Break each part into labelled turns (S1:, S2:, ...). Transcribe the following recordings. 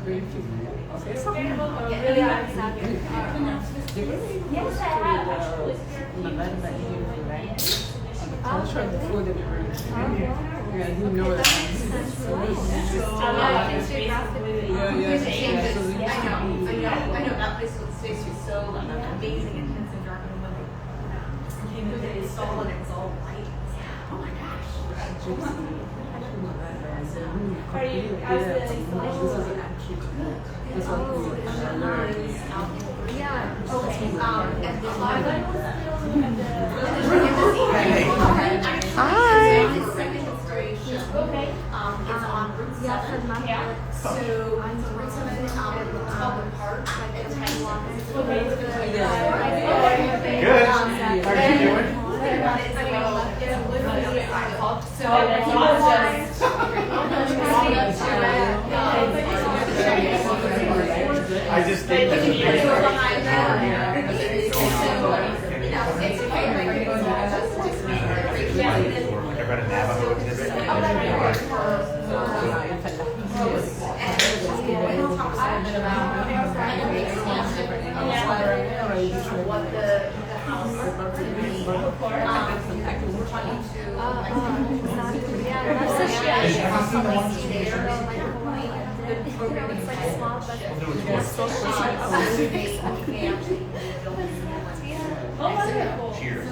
S1: Yes, I have. I'll try the food and everything. Yeah, you know that.
S2: I know that place stays so amazing and intensive jargon when they came in and installed and it was all white. Oh my gosh.
S1: Are you as the installation?
S2: Yeah. Okay. And the
S3: Hi.
S2: the second installation.
S1: Okay.
S2: Is on Route 7.
S1: Yeah.
S2: So Route 7 it's called the park at Taiwan.
S3: Good. How are you doing?
S2: It's literally a sidewalk. So
S3: I just think that I read a Navajo exhibit.
S2: What the house we're trying to
S3: Cheers.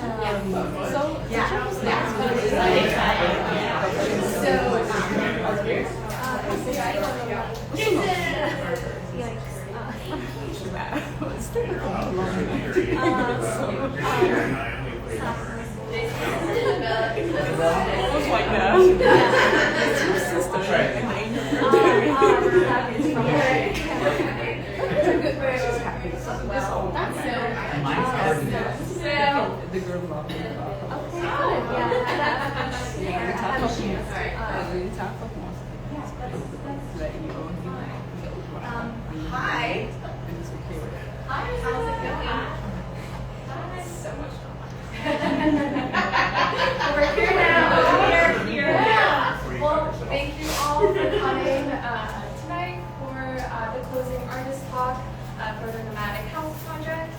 S1: The girl walking the
S2: Hi. How's it going? So much fun. We're here now. We're here. Yeah. Well, thank you all for coming tonight for the closing artist talk for the Nomadic House project.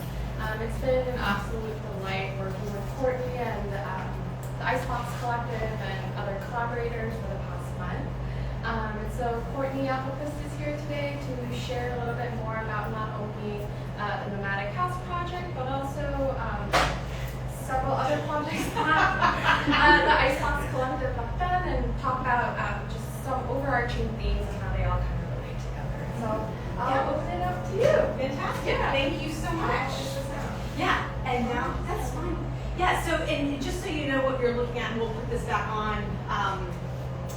S2: It's been an absolute delight working with Courtney and the Icebox Collective and other collaborators for the past month. And so Courtney Appelquist is here today to share a little bit more about not only the Nomadic House project, but also several other projects that the Icebox Collective have done, and talk about just some overarching themes and how they all kind of relate together. So I'll open it up to you.
S4: Fantastic. Yeah. Thank you so much. Yeah, and now that's fine. Yeah, so and just so you know what you're looking at, and we'll put this back on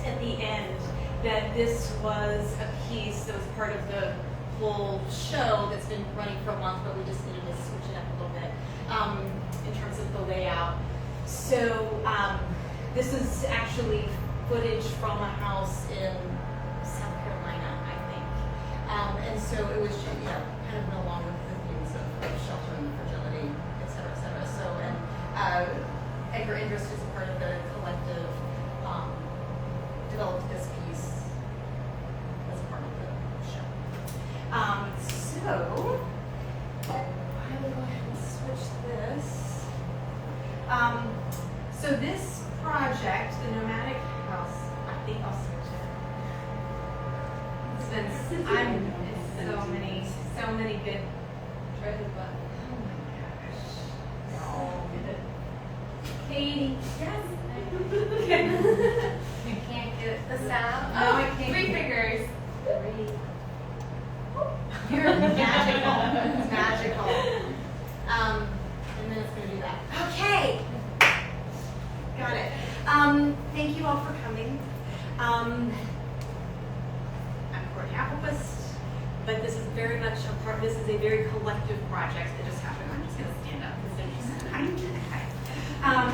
S4: at the end, that this was a piece that was part of the whole show that's been running for a month, but we just needed to switch it up a little bit in terms of the layout. So this is actually footage from a house in South Carolina, I think. And so it was, kind of went along with the themes of shelter and fragility, et cetera, et cetera. So, and Edgar Indris is a part of the collective, developed this piece as part of the show. So, I will go ahead and switch this. So this project, the Nomadic House, I think I'll switch it. It's so many good choices, but oh my gosh, they're all good. Katie, yes. You can't get the sound. No, I can't. 3 fingers. 3. You're magical. It's magical. And then it's gonna do that. Okay. Got it. Thank you all for coming. I'm Courtney Appelquist, but this is very much a part. This is a very collective project that just happened. I'm just gonna stand up. Hi.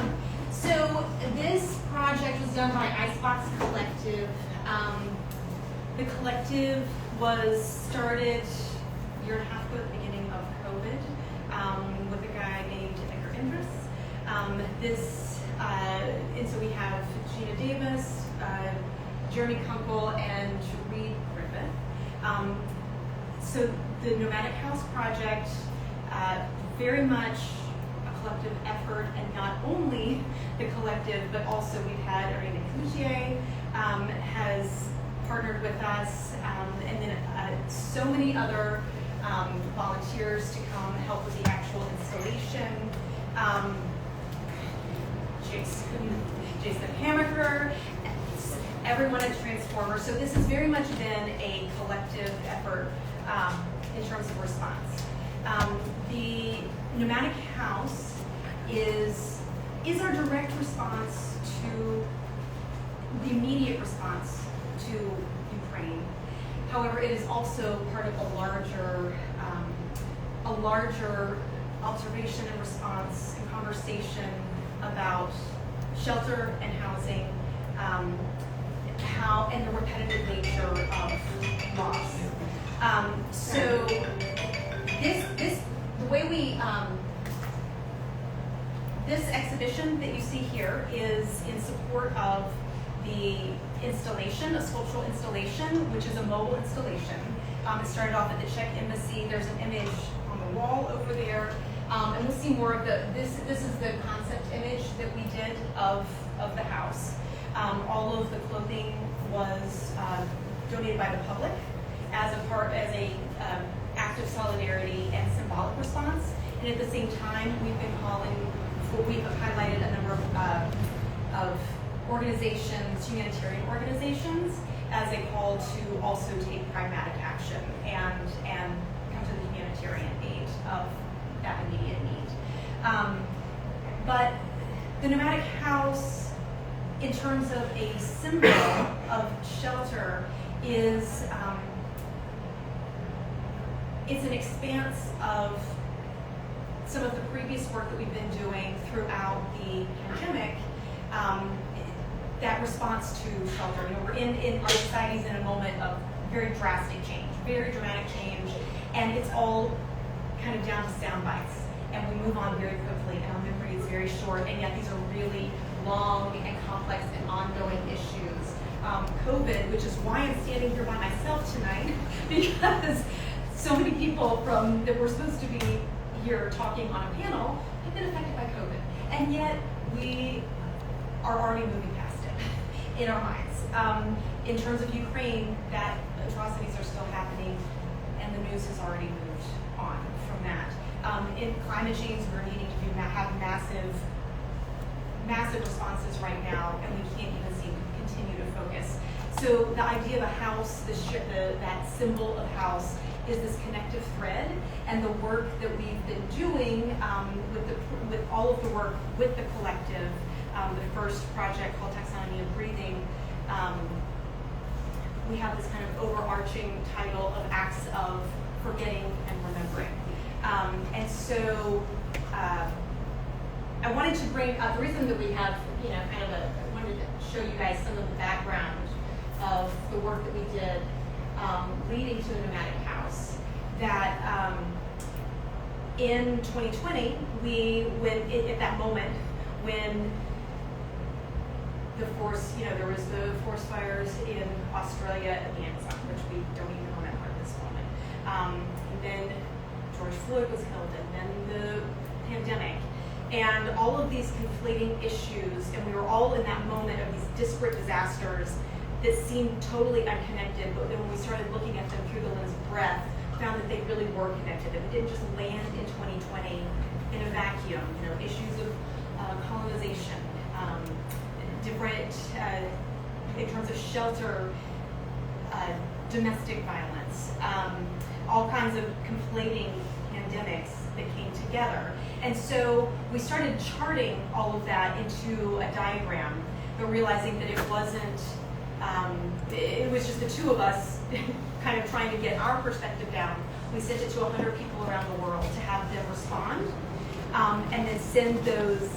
S4: So this project was done by Icebox Collective. The collective was started a year and a half ago at the beginning of COVID with a guy named Edgar Indris. And so we have Gina Davis, Jeremy Kunkel, and Reed Griffith. So the Nomadic House project, very much a collective effort, and not only the collective, but also we've had Arena Coutier has partnered with us, and then so many other volunteers to come help with the actual installation. Jason Hammaker, everyone at Transformer. So this has very much been a collective effort in terms of response. The Nomadic House is our direct response to the immediate response to Ukraine. However, it is also part of a larger observation and response and conversation about shelter and housing, how and the repetitive nature of loss. So the way we this exhibition that you see here is in support of the installation, a sculptural installation, which is a mobile installation. It started off at the Czech Embassy. There's an image on the wall over there. And we'll see more of this is the concept image that we did of the house. All of the clothing was donated by the public as a act of solidarity and symbolic response. And at the same time, we've highlighted a number of organizations, humanitarian organizations, as a call to also take pragmatic action and come to the humanitarian aid of that immediate need. But the Nomadic House, in terms of a symbol of shelter, is it's an expanse of some of the previous work that we've been doing throughout the pandemic. That response to shelter. You know, we're in our societies in a moment of very drastic change, very dramatic change, and it's all kind of down to sound bites, and we move on very quickly, and our memory is very short, and yet these are really long and complex and ongoing issues. COVID, which is why I'm standing here by myself tonight, because so many people that were supposed to be here talking on a panel have been affected by COVID, and yet we are already moving past it in our minds. In terms of Ukraine, that atrocities are still happening, and the news has already moved on from that. In climate change, we're needing to have massive responses right now, and we can't even seem to continue to focus. So the idea of a house, that symbol of house, is this connective thread, and the work that we've been doing with all of the work with the collective. The first project called Taxonomy of Breathing, we have this kind of overarching title of acts of forgetting and remembering. And so I wanted to bring up the reason that we have, I wanted to show you guys some of the background of the work that we did leading to the Nomadic House. That in 2020, at that moment when there was the forest fires in Australia at the Amazon, which we don't even remember at this moment. And then George Floyd was killed, and then the pandemic, and all of these conflating issues, and we were all in that moment of these disparate disasters that seemed totally unconnected, but then when we started looking at them through the lens of breath, found that they really were connected, that we didn't just land in 2020 in a vacuum. Issues of colonization, different, in terms of shelter, domestic violence, all kinds of conflating pandemics that came together. And so we started charting all of that into a diagram, but realizing that it wasn't, it was just the two of us kind of trying to get our perspective down. We sent it to 100 people around the world to have them respond, and then send those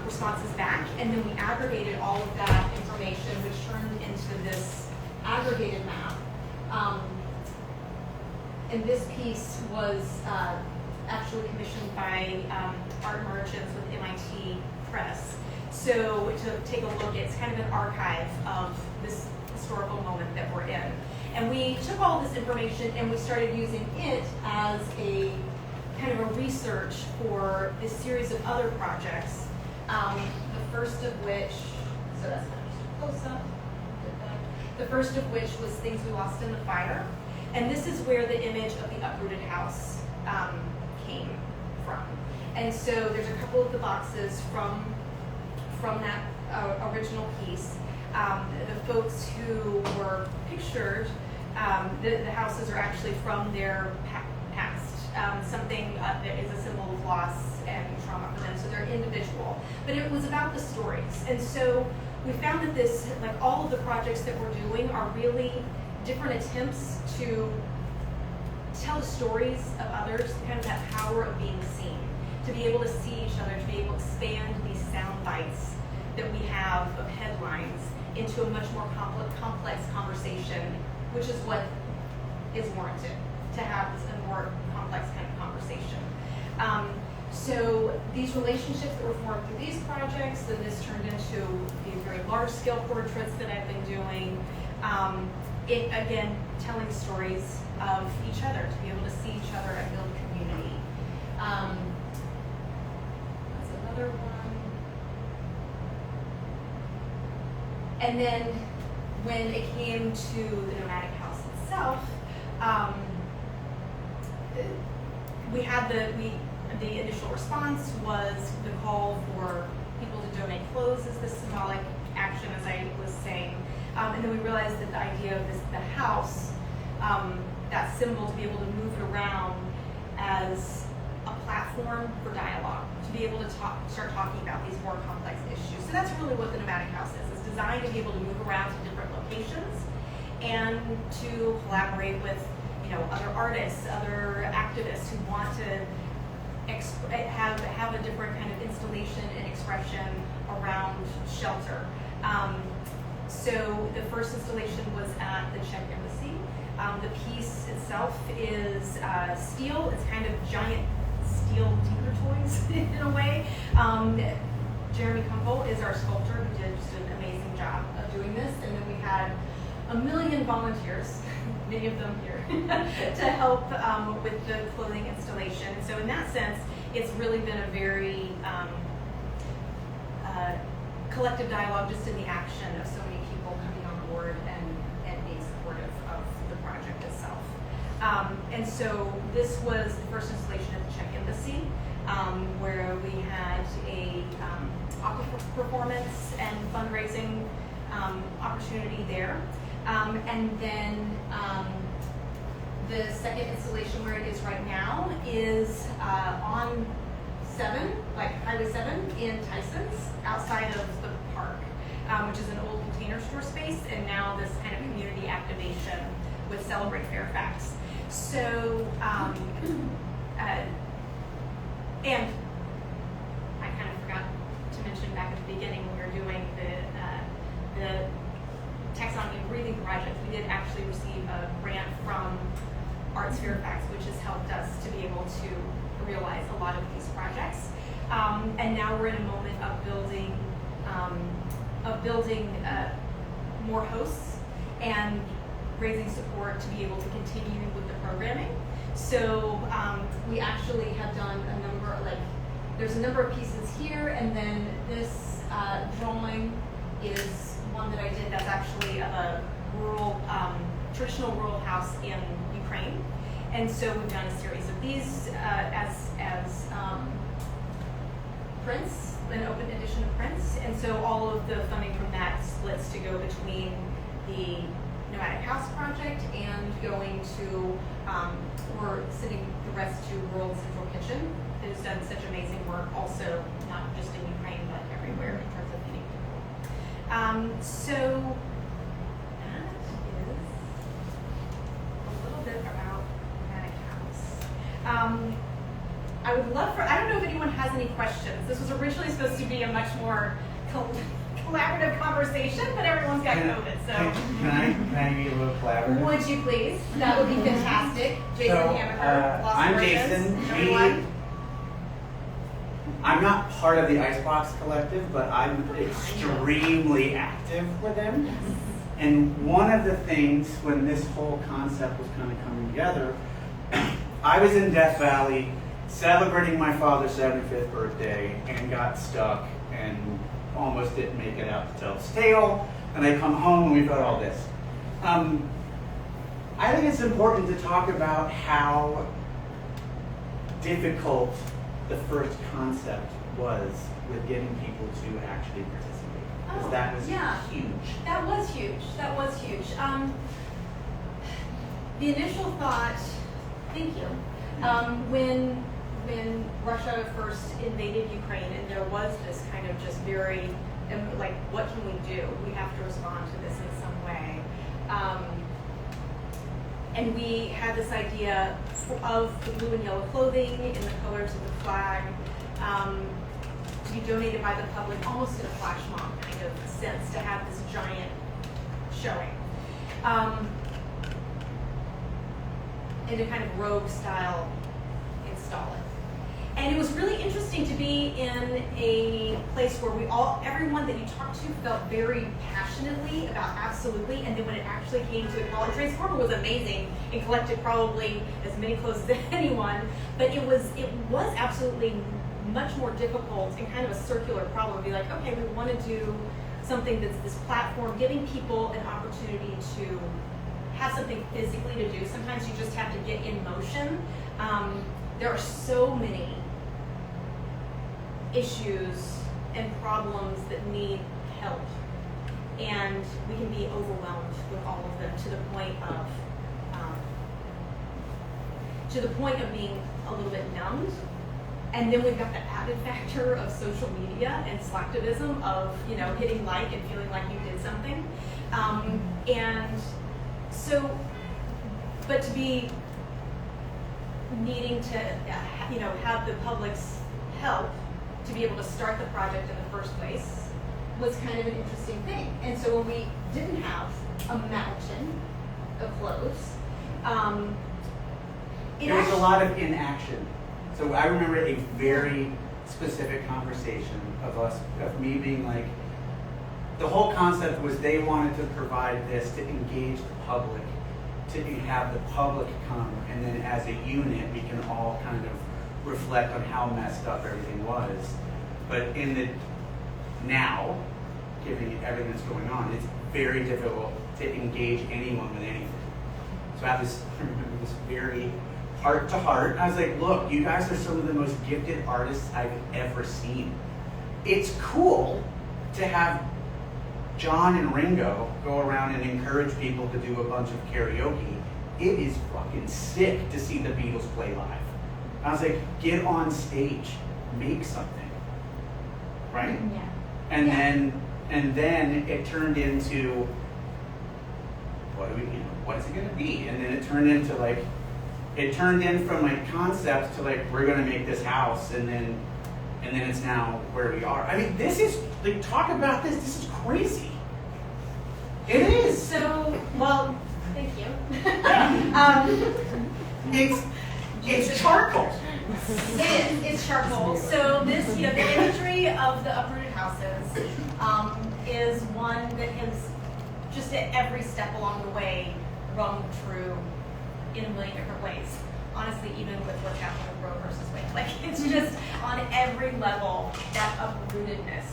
S4: responses back, and then we aggregated all of that information, which turned into this aggregated map. And this piece was actually commissioned by Art Merchants with MIT Press. So to take a look, it's kind of an archive of this historical moment that we're in. And we took all this information and we started using it as a kind of a research for this series of other projects. The first of which, so that's kind of just a close-up. The first of which was Things We Lost in the Fire. And this is where the image of the uprooted house came from. And so there's a couple of the boxes from that original piece. The folks who were pictured, the houses are actually from their past. Something that is a symbol of loss and trauma for them, so they're individual. But it was about the stories. And so we found that this, like all of the projects that we're doing, are really different attempts to tell the stories of others, kind of that power of being seen, to be able to see each other, to be able to expand these sound bites that we have of headlines into a much more complex conversation, which is what is warranted, to have a more complex kind of conversation. So these relationships that were formed through these projects, then this turned into the very large-scale portraits that I've been doing. It, again, telling stories of each other, to be able to see each other and build community. That's another one. And then when it came to the Nomadic House itself, we had the initial response was the call for people to donate clothes as the symbolic action, as I was saying. And then we realized that the idea of the house, that symbol, to be able to move it around as a platform for dialogue, to be able to start talking about these more complex issues. So that's really what the Nomadic House is. It's designed to be able to move around to different locations and to collaborate with, other artists, other activists who want to have a different kind of installation and expression around shelter. So the first installation was at the Czech Embassy. The piece itself is steel. It's kind of giant steel tinker toys in a way. Jeremy Kumpel is our sculptor who did just an amazing job of doing this. And then we had a million volunteers, many of them here, to help with the clothing installation. So in that sense, it's really been a very collective dialogue just in the action of so many people coming on board and being supportive of the project itself. And so this was the first installation at the Czech Embassy, where we had a opera performance and fundraising opportunity there. And then the second installation, where it is right now, is on 7, like Highway 7 in Tysons, outside of the park, which is an old container store space, and now this kind of community activation with Celebrate Fairfax. So, and I kind of forgot to mention back at the beginning when we were doing the taxonomy and breathing project, we did actually receive a grant from Arts Fairfax, which has helped us to be able to realize a lot of these projects. And now we're in a moment of building more hosts and raising support to be able to continue with the programming. So we actually have done a number, there's a number of pieces here, and then this drawing is one that I did that's actually of a rural, traditional rural house in Ukraine. And so we've done a series of these as prints, an open edition of prints. And so all of the funding from that splits to go between the Nomadic House project and going to, we're sending the rest to World Central Kitchen. It has done such amazing work also, not just in Ukraine, but everywhere in terms of feeding people. So that is a little bit about Nomadic House. I would love for, I don't know if anyone has any questions. This was originally supposed to be a much more collaborative conversation, but everyone's got COVID, so.
S3: Can I be a little collaborative?
S4: Would you please? That would be fantastic. Jason Hammaker, Lost
S3: I'm
S4: Origins,
S3: Jason.
S4: everyone.
S3: I'm not part of the Icebox Collective, but I'm extremely active with them. And one of the things when this whole concept was kind of coming together, I was in Death Valley celebrating my father's 75th birthday and got stuck and almost didn't make it out to tell his tale. And I come home and we've got all this. I think it's important to talk about how difficult the first concept was with getting people to actually participate. Because that was huge.
S4: That was huge. That was huge. The initial thought, thank you, when Russia first invaded Ukraine and there was this kind of just very, like, what can we do? We have to respond to this in some way. And we had this idea of the blue and yellow clothing in the colors of the flag to be donated by the public, almost in a flash mob kind of sense, to have this giant showing. In a kind of rogue style, install it. And it was really interesting to be in a place where everyone that you talked to felt very passionately about absolutely, and then when it actually came to it, well, Transformer was amazing and collected probably as many clothes as anyone, but it was absolutely much more difficult and kind of a circular problem. Be like, okay, we want to do something that's this platform, giving people an opportunity to have something physically to do. Sometimes you just have to get in motion. There are so many issues and problems that need help, and we can be overwhelmed with all of them to the point of being a little bit numbed. And then we've got the added factor of social media and slacktivism of, hitting like and feeling like you did something. And so, but to be needing to, have the public's help to be able to start the project in the first place was kind of an interesting thing. And so when we didn't have a mountain of clothes,
S3: there was a lot of inaction. So I remember a very specific conversation of me being like, the whole concept was they wanted to provide this to engage the public, to have the public come, and then as a unit we can all kind of reflect on how messed up everything was. But in the now, given everything that's going on, it's very difficult to engage anyone with anything. So I have this very heart to heart. I was like, look, you guys are some of the most gifted artists I've ever seen. It's cool to have John and Ringo go around and encourage people to do a bunch of karaoke. It is fucking sick to see the Beatles play live. I was like, get on stage, make something, right?
S4: Yeah.
S3: And then it turned into, what is it going to be? And then it turned into from like concept to like, we're going to make this house, and then it's now where we are. I mean, this is like, talk about this. This is crazy. It is.
S4: So, well, thank you.
S3: It's charcoal.
S4: It is. It's charcoal. So this, the imagery of the uprooted houses is one that has just at every step along the way rung true in a million different ways. Honestly, even with what's happening with Roe versus Wade, like it's just on every level that uprootedness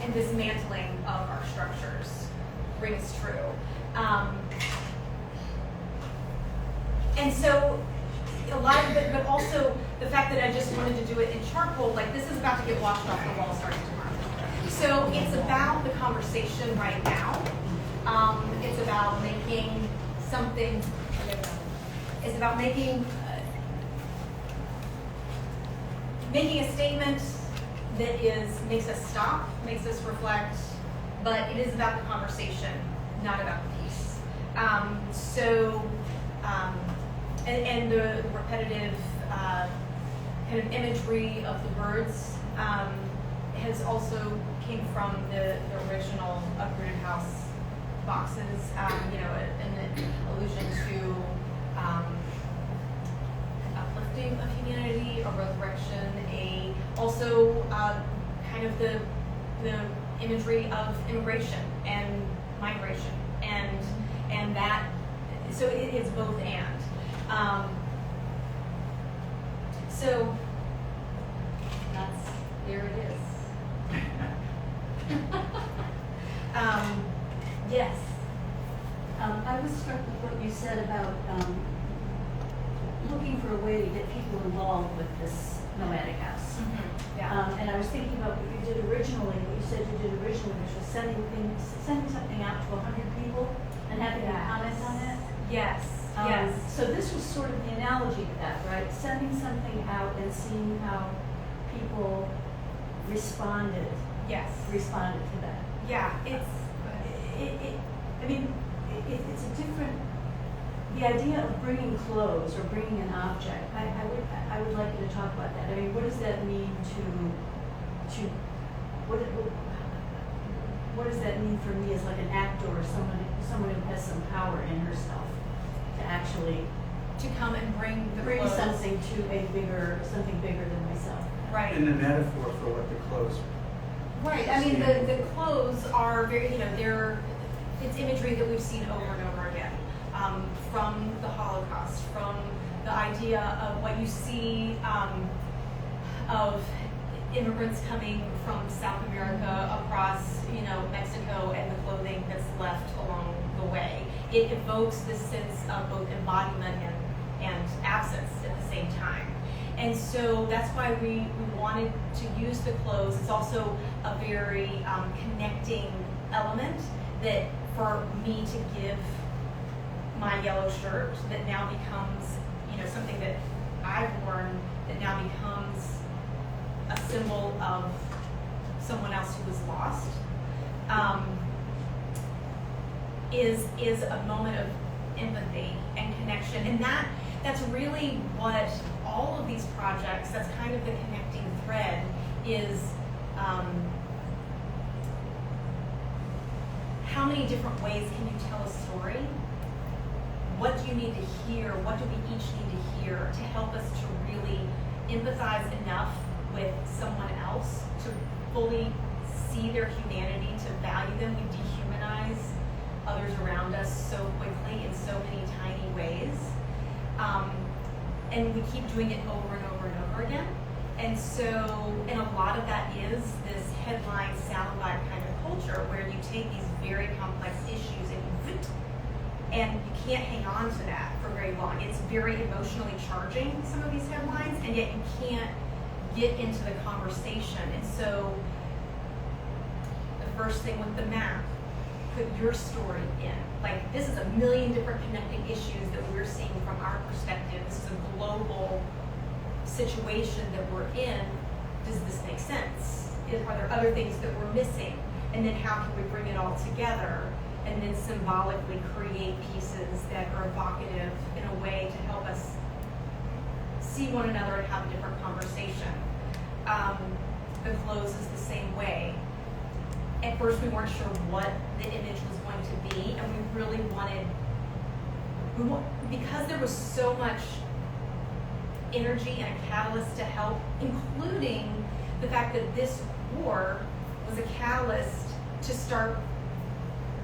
S4: and dismantling of our structures rings true. And so a lot of it, but also the fact that I just wanted to do it in charcoal, like this is about to get washed off the wall starting tomorrow. So it's about the conversation right now. It's about making something, it's about making a statement that makes us stop, makes us reflect, but it is about the conversation, not about the piece. And the repetitive kind of imagery of the birds has also came from the original uprooted house boxes, an allusion to an uplifting of humanity, a resurrection, also kind of the imagery of immigration and migration, and that, so it is both and. So that's, there it is. Yes.
S5: I was struck with what you said about looking for a way to get people involved with this nomadic house.
S4: Yeah.
S5: And I was thinking about what you did originally, what you said you did originally, which was sending something out to 100 people and having them comment on it.
S4: Yes. Yes.
S5: So this was sort of the analogy to that, right? Sending something out and seeing how people responded
S4: Yes.
S5: to that.
S4: Yeah. It's.
S5: It's a different, the idea of bringing clothes or bringing an object, I would like you to talk about that. I mean, what does that mean what does that mean for me as like an actor or someone who has some power in herself to actually
S4: To come and bring clothes.
S5: something to something bigger than myself.
S4: Right.
S3: In the metaphor for what the clothes.
S4: Right. I mean, the clothes are very, it's imagery that we've seen over and over again, from the Holocaust, from the idea of what you see of immigrants coming from South America across, Mexico, and the clothing that's left along the way. It evokes this sense of both embodiment and absence at the same time. And so that's why we wanted to use the clothes. It's also a very connecting element that for me to give my yellow shirt that now becomes, something that I've worn that now becomes a symbol of someone else who was lost, is a moment of empathy and connection. And that's really what all of these projects, that's kind of the connecting thread, is how many different ways can you tell a story? What do you need to hear? What do we each need to hear to help us to really empathize enough with someone else, to fully see their humanity, to value them? We dehumanize others around us so quickly in so many tiny ways. And we keep doing it over and over and over again. And a lot of that is this headline soundbite kind of culture where you take these very complex issues and you can't hang on to that for very long. It's very emotionally charging, some of these headlines, and yet you can't get into the conversation. And so the first thing with the map, put your story in. Like, this is a million different connecting issues that we're seeing from our perspective. This is a global situation that we're in. Does this make sense? Are there other things that we're missing? And then how can we bring it all together and then symbolically create pieces that are evocative in a way to help us see one another and have a different conversation. The clothes is the same way. At first we weren't sure what the image was going to be, and we really wanted, because there was so much energy and a catalyst to help, including the fact that this war was a catalyst to start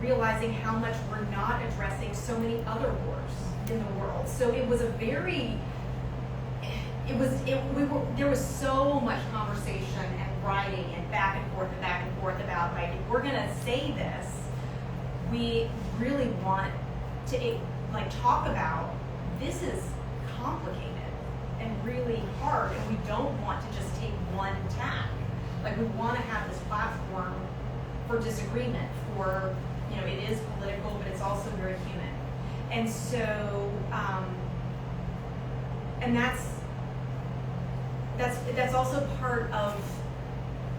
S4: realizing how much we're not addressing so many other wars in the world. So it was a very, there was so much conversation and writing and back and forth about, like, if we're gonna say this, we really want to talk about, this is complicated and really hard, and we don't want to just take one tack. Like, we want to have this platform for disagreement, for, it is political, but it's also very human. And so, and that's also part of,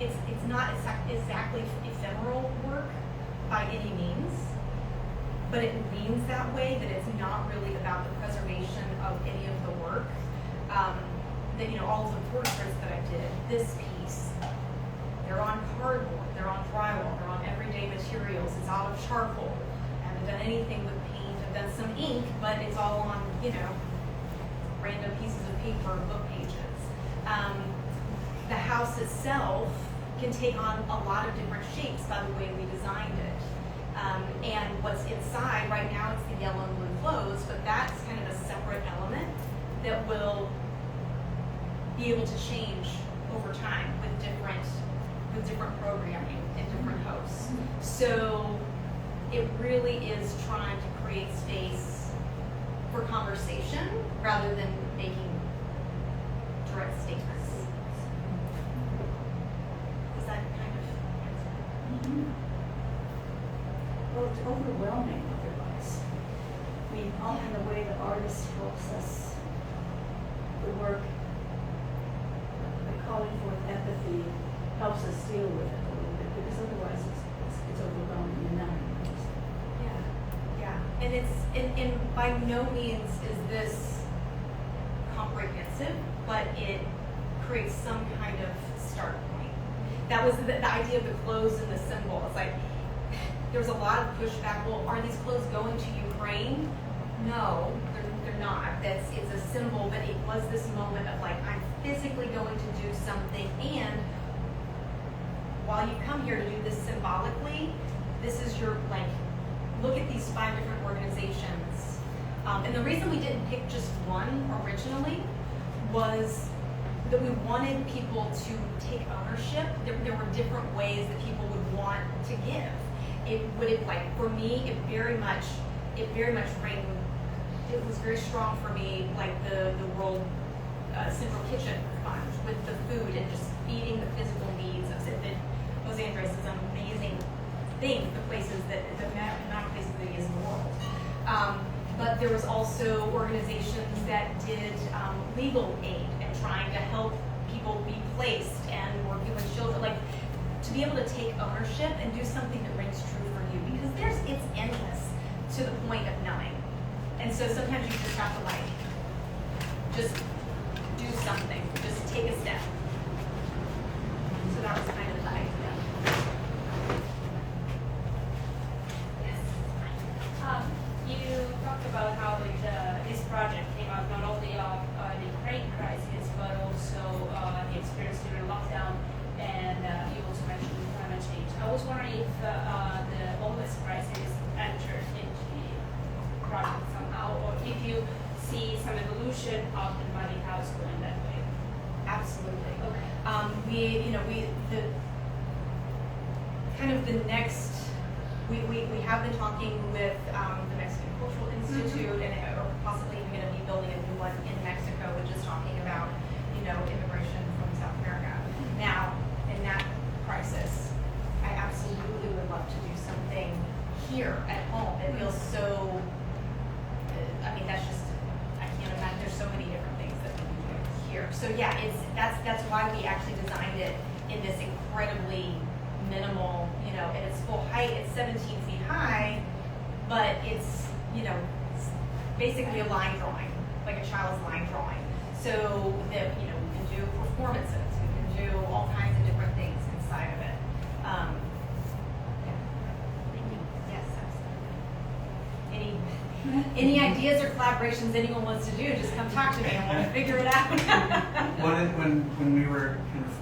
S4: it's not exactly ephemeral work by any means, but it leans that way, that it's not really about the preservation of any of the work. That, all of the portraits that I did, this piece, they're on cardboard, they're on drywall, they're on everyday materials, it's out of charcoal. I haven't done anything with paint, I've done some ink, but it's all on, random pieces of paper, book pages. The house itself can take on a lot of different shapes by the way we designed it. And what's inside, right now it's the yellow and blue clothes, but that's kind of a separate element that will be able to change over time with different programming and different hosts. So it really is trying to create space for conversation rather than making direct statements. Does that kind of answer?
S5: Well, it's overwhelming otherwise. I mean, often the way the artist helps us, the work, by calling forth empathy, helps us deal with it a little bit, because otherwise it's overwhelming and numbing.
S4: Yeah. And and by no means is this comprehensive, but it creates some kind of start point. That was the idea of the clothes and the symbol. It's like, there's a lot of pushback. Well, are these clothes going to Ukraine? No, they're not. It's a symbol, but it was this moment of like, I'm physically going to do something, and while you come here to do this symbolically, this is your, like, look at these 5 different organizations. And the reason we didn't pick just one originally was that we wanted people to take ownership. There were different ways that people would want to give. For me, it very much rang. It was very strong for me, like the World Central Kitchen Fund with the food and just feeding the physical needs of it. Los Angeles is an amazing thing, the amount of places that it is in the world. But there was also organizations that did legal aid and trying to help people be placed and working with children, like to be able to take ownership and do something that rings true for you, because it's endless to the point of numbing. And so sometimes you just have to like, just do something, just take a step. So that was kind of the idea. Yes.
S6: You talked about how this project came out not only of the Ukraine crisis, but also the experience during lockdown, and you also mentioned climate change. I was wondering if the homeless crisis entered into the project somehow, or if you see some evolution of the Nomadic House going that way.
S4: Absolutely.
S6: Okay.
S4: We have been talking with the Mexican Cultural Institute, and or possibly even going to be building a new one in Mexico, which is talking about, immigration from South America. Now, in that crisis, I absolutely would love to do something here at home. It feels so, that's just, I can't imagine, there's so many different things that we can do here. So yeah, that's why we actually designed it in this incredibly minimal, at its full height, it's 17 feet high, but it's, basically a line drawing, like a child's line drawing. So that, we can do performances, we can do all kinds of different things inside of it. Thank you. Yes, absolutely. Any ideas or collaborations anyone wants to do, just come talk to me and we'll figure it out.
S3: When we were kind of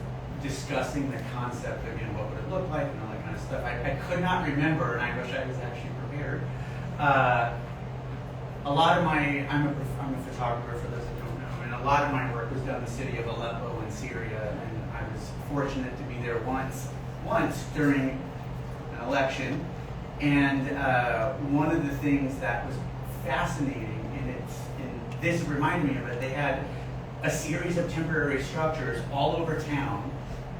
S3: discussing the concept of, what would it look like and all that kind of stuff, I could not remember, and I wish I was actually prepared. A lot of I'm a photographer, for those that don't know, and a lot of my work was done in the city of Aleppo in Syria, and I was fortunate to be there once during an election, and one of the things that was fascinating, and this reminded me of it, they had a series of temporary structures all over town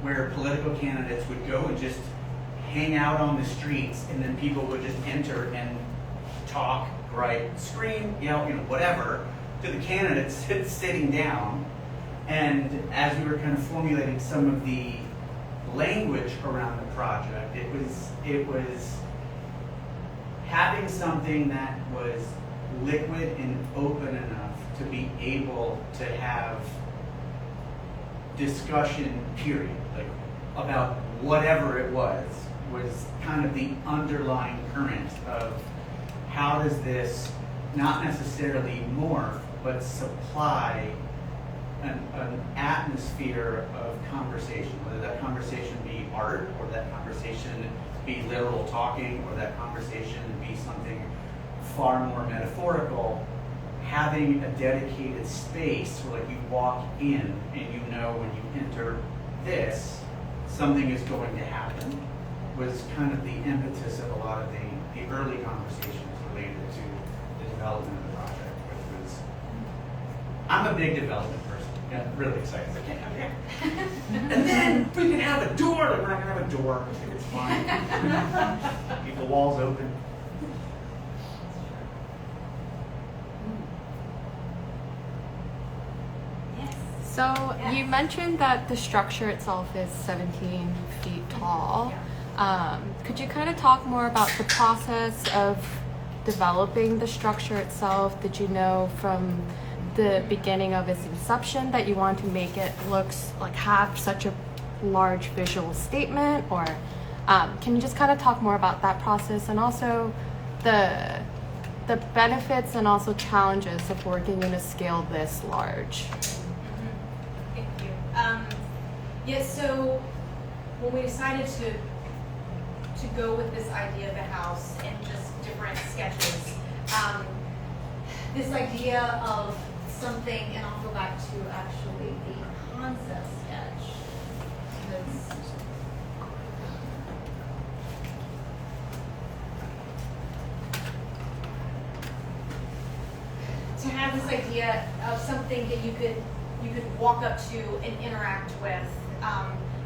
S3: where political candidates would go and just hang out on the streets, and then people would just enter and talk, write, scream, yell, whatever, to the candidates sitting down. And as we were kind of formulating some of the language around the project, it was having something that was liquid and open enough to be able to have discussion, period, like about whatever it was kind of the underlying current of how does this not necessarily morph, but supply an atmosphere of conversation, whether that conversation be art, or that conversation be literal talking, or that conversation be something far more metaphorical. Having a dedicated space where, like, you walk in and you know when you enter this, something is going to happen, was kind of the impetus of a lot of the early conversations related to the development of the project, which was, I'm a big development person. Got really excited. I can't have it. And then we can have a door. Like, we're not gonna have a door. I think it's fine. Keep the walls open.
S2: So you mentioned that the structure itself is 17 feet tall. Could you kind of talk more about the process of developing the structure itself? Did you know from the beginning of its inception that you want to make it have such a large visual statement, or can you just kind of talk more about that process, and also the benefits and also challenges of working in a scale this large?
S4: Thank you. So when we decided to go with this idea of the house and just different sketches, this idea of something, and I'll go back to actually the concept sketch. To have this idea of something that you could walk up to and interact with,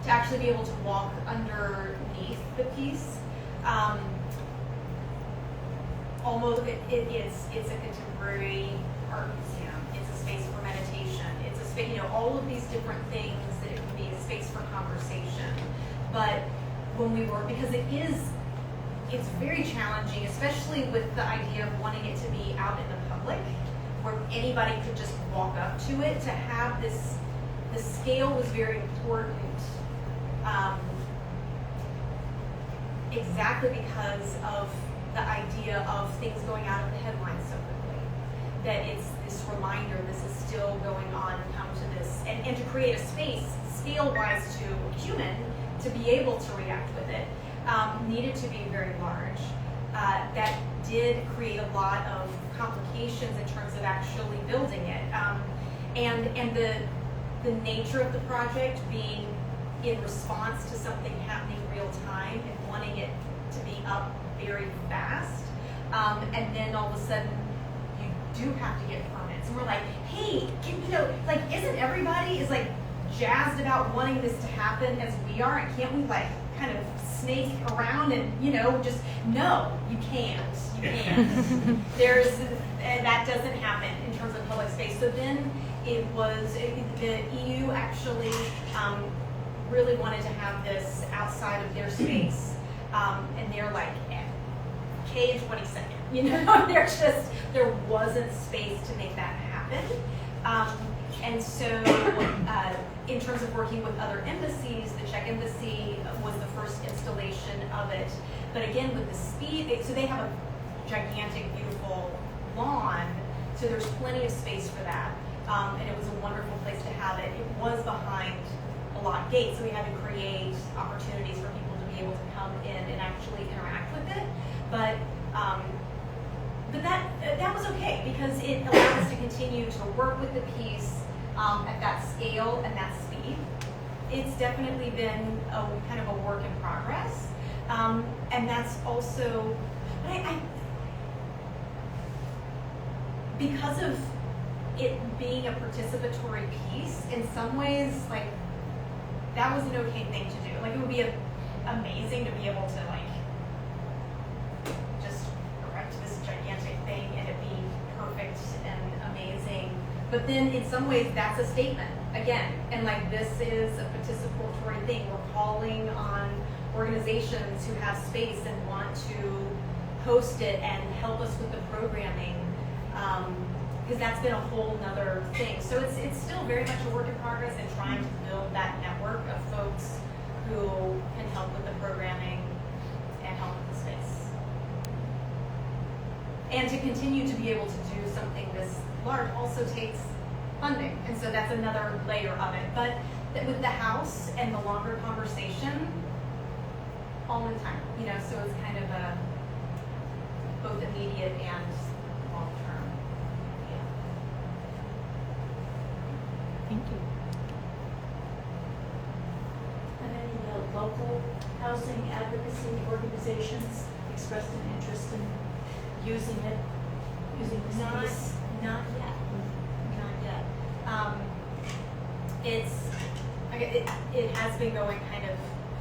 S4: to actually be able to walk underneath the piece. Almost, it's a contemporary art museum. It's a space for meditation. It's a space, all of these different things that it can be a space for conversation. But when we work, because it's very challenging, especially with the idea of wanting it to be out in the public, where anybody could just walk up to it. To have this, the scale was very important. Exactly because of the idea of things going out of the headlines so quickly. That it's this reminder, this is still going on, and come to this, and to create a space, scale-wise to a human, to be able to react with it, needed to be very large. That did create a lot of complications in terms of actually building it. And the nature of the project being in response to something happening real time and wanting it to be up very fast. And then all of a sudden you do have to get permits. And we're like, hey, isn't everybody is jazzed about wanting this to happen as we are? And can't we kind of snake around and just, no, you can't. You can't. That doesn't happen in terms of public space. So then it was, the EU actually really wanted to have this outside of their space. And they're like, cage 22nd. There wasn't space to make that happen. And so in terms of working with other embassies, the Czech embassy was the first installation of it. But again, with the speed, so they have a gigantic, beautiful lawn, so there's plenty of space for that. And it was a wonderful place to have it. It was behind a locked gate, so we had to create opportunities for people to be able to come in and actually interact with it. But that was okay, because it allowed us to continue to work with the piece at that scale and that speed. It's definitely been a kind of a work in progress, and that's also, but because of it being a participatory piece, in some ways, that was an okay thing to do. It would be amazing to be able to just erect this gigantic thing and it be perfect and amazing. But then in some ways that's a statement again, and this is a participatory thing. We're calling on organizations who have space and want to host it and help us with the programming, because that's been a whole nother thing. So it's still very much a work in progress, and trying to build that network of folks who can help with the programming and help with the space. And to continue to be able to do something this large also takes funding. And so that's another layer of it. But with the house and the longer conversation, all the time, you know, so it's kind of a both immediate and long term. Yeah.
S1: Thank you.
S5: And any local housing advocacy organizations expressed an interest in using it, using the space?
S4: Not yet. Not yet. It has been going kind of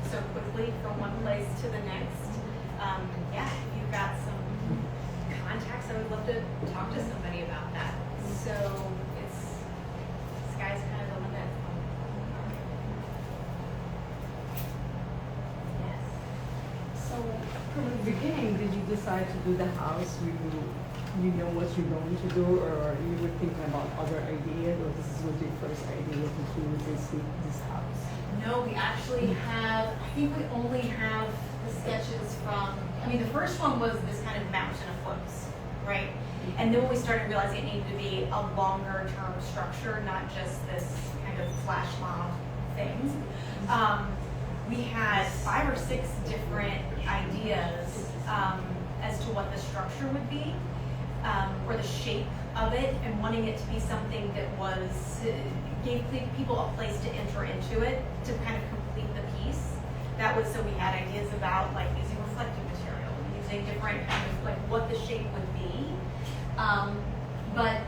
S4: so quickly from one place to the next. Yeah, if you've got some contacts, I would love to talk to somebody about that. So sky's kind of the limit. Yes.
S1: So from the beginning, did you decide to do the house? You know what you're going to do, or you were thinking about other ideas, or this was your first idea to do this house?
S4: No, we actually have, I think we only have the sketches from, I mean, the first one was this kind of mountain of floats, right? And then when we started realizing it needed to be a longer term structure, not just this kind of flash mob thing, we had 5 or 6 different ideas as to what the structure would be, or the shape of it, and wanting it to be something that was, gave people a place to enter into it to kind of complete the piece. That was, so we had ideas about like using reflective material, using different kind of like what the shape would be. But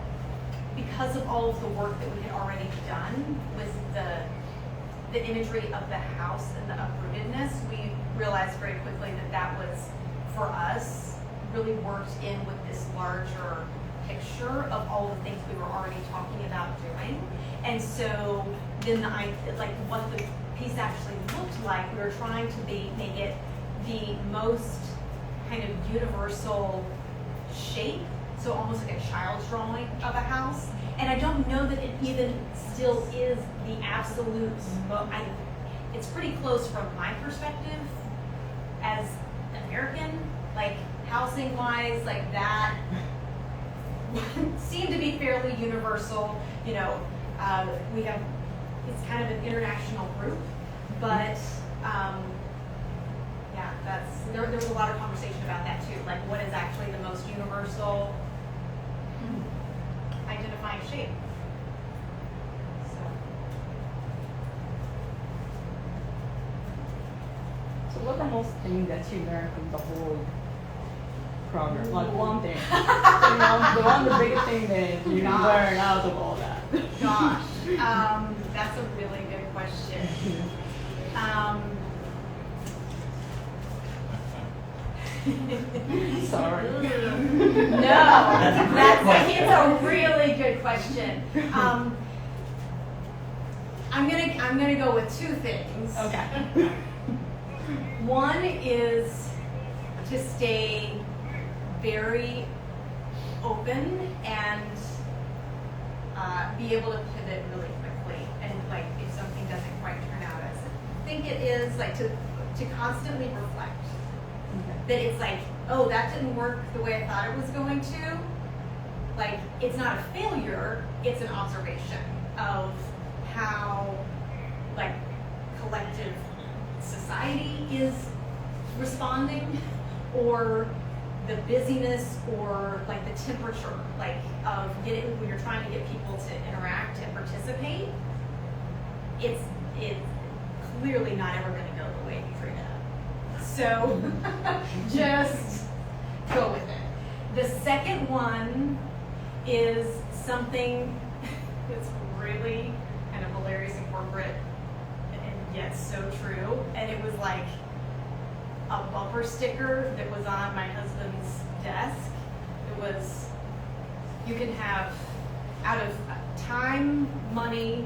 S4: because of all of the work that we had already done with the imagery of the house and the uprootedness, we realized very quickly that that was, for us, really worked in with this larger picture of all the things we were already talking about doing. And so then like what the piece actually looked like, we were trying to make it the most kind of universal shape, so almost like a child's drawing of a house. And I don't know that it even still is the absolute, it's pretty close from my perspective as American, like housing wise, like that seemed to be fairly universal. You know, we have, it's kind of an international group, but yeah, there was a lot of conversation about that too. Like, what is actually the most universal identifying shape?
S1: So what the most thing that you learned from the whole program? Like one thing, the biggest thing that you learned out of all that.
S4: Gosh, that's a really good question.
S1: Sorry.
S4: No, it's a really good question. I'm gonna go with 2 things.
S1: Okay.
S4: One is to stay very open and be able to pivot really quickly, and like if something doesn't quite turn out as I think it is, like to constantly reflect. That it's like, oh, that didn't work the way I thought it was going to. Like, it's not a failure, it's an observation of how, like, collective society is responding, or the busyness, or like the temperature, like of getting, when you're trying to get people to interact and participate, it's clearly not ever going to go the way you dreamed it up. So just go with it. The second one is something that's really kind of hilarious and corporate and yet so true. And it was like a bumper sticker that was on my husband's desk. It was, you can have, out of time, money,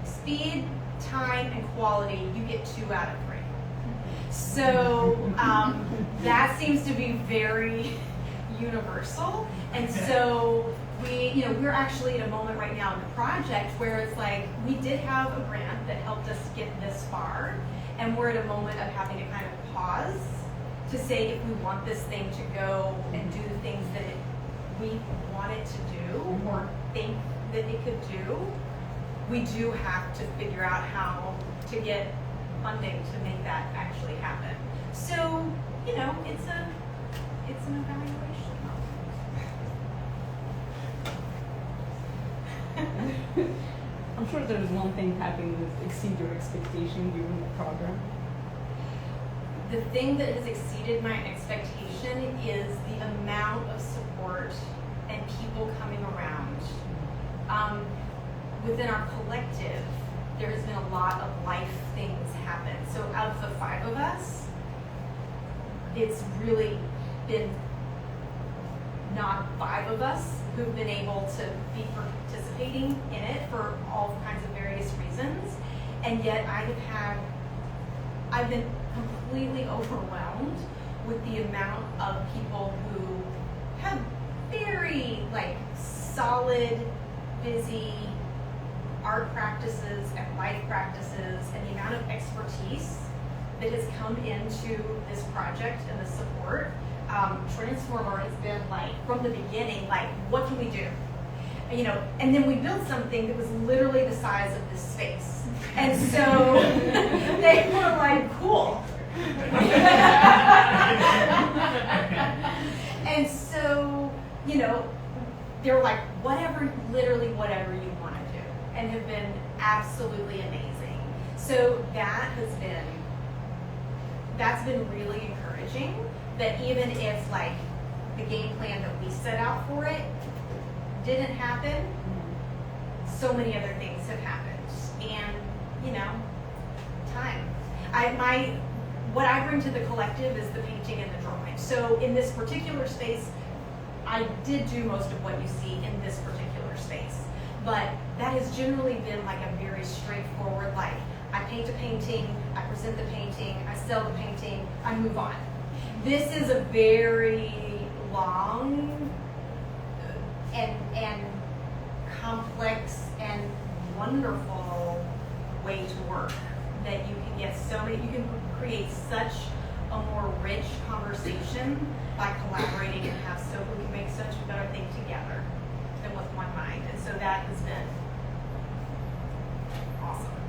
S4: speed, time, and quality, you get 2 out of 3. So that seems to be very universal. And so we're actually at a moment right now in the project where it's like, we did have a grant that helped us get this far, and we're at a moment of having to kind of pause to say if we want this thing to go and do the things that we want it to do, or think that it could do, we do have to figure out how to get funding to make that actually happen. So, you know, it's an evaluation.
S1: I'm sure there's one thing happening that exceed your expectation during the program.
S4: The thing that has exceeded my expectation is the amount of support and people coming around. Within our collective, there has been a lot of life things happen. So out of the 5 of us, it's really been not 5 of us who've been able to be participating in it for all kinds of various reasons. And yet I've been completely overwhelmed with the amount of people who have very solid, busy art practices and life practices, and the amount of expertise that has come into this project and the support. Transformer has been from the beginning, what can we do? You know, and then we built something that was literally the size of this space. And so they were cool. And so, you know, they were whatever, literally whatever you want to do, and have been absolutely amazing. So that's been really encouraging, that even if the game plan that we set out for it didn't happen, so many other things have happened. And, you know, time. What I bring to the collective is the painting and the drawing. So in this particular space, I did do most of what you see in this particular space. But that has generally been a very straightforward, I paint a painting, I present the painting, I sell the painting, I move on. This is a very long and complex and wonderful way to work, that you can get you can create such a more rich conversation by collaborating and we can make such a better thing together than with one mind. And so that has been awesome.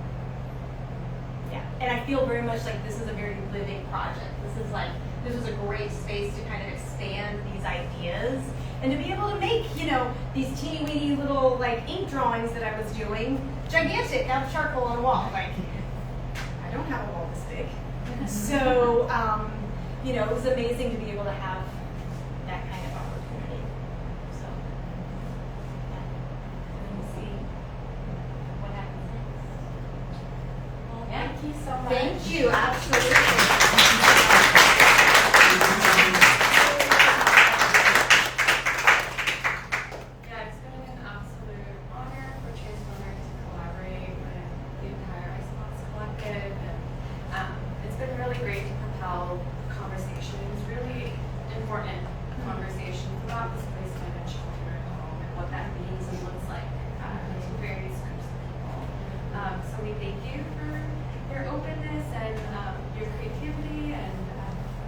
S4: Yeah, and I feel very much like this is a very living project. This is a great space to kind of expand these ideas and to be able to make, these teeny weeny little ink drawings that I was doing gigantic out of charcoal on a wall. I don't have a wall this big. So, it was amazing to be able to have that kind of opportunity. So, yeah. And we'll see what happens next.
S2: Well, thank you so much.
S4: Thank you, absolutely.
S2: Yeah, it's been an absolute honor for Transformer to collaborate with the entire Icebox Collective, and it's been really great to propel conversations, really important conversations about displacement and children at home and what that means and looks like to various groups of people. So we thank you for your openness and your creativity and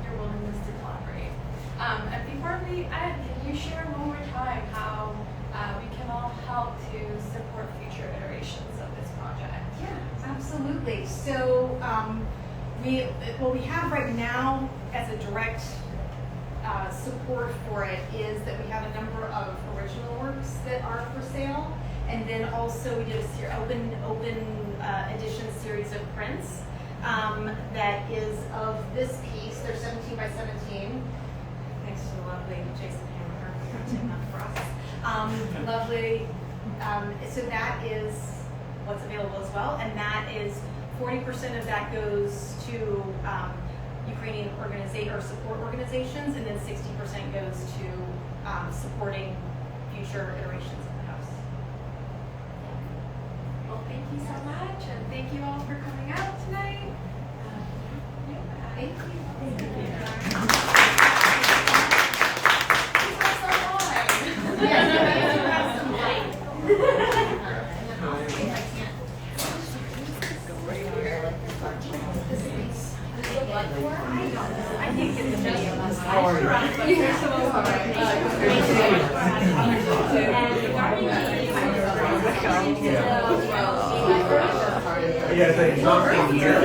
S2: your willingness to collaborate. And before we end, can you share one more time how we can all help to support future iterations of this project?
S4: Yeah, absolutely. So what we have right now as a direct support for it is that we have a number of original works that are for sale, and then also we did a open edition series of prints that is of this piece. They're 17 by 17. Thanks to the lovely Jason Hammer who did that for us. Lovely. So that is what's available as well, and that is 40% of that goes to Ukrainian support organizations, and then 60% goes to supporting future iterations of the house.
S2: Well, thank you so much, and thank you all for coming out tonight.
S4: Thank you.
S2: These are so fun.
S4: Yes, you have some light. I can't get the video.
S3: How are you?
S4: You're so sorry.
S2: And regarding into the
S3: Yeah, it's like something here.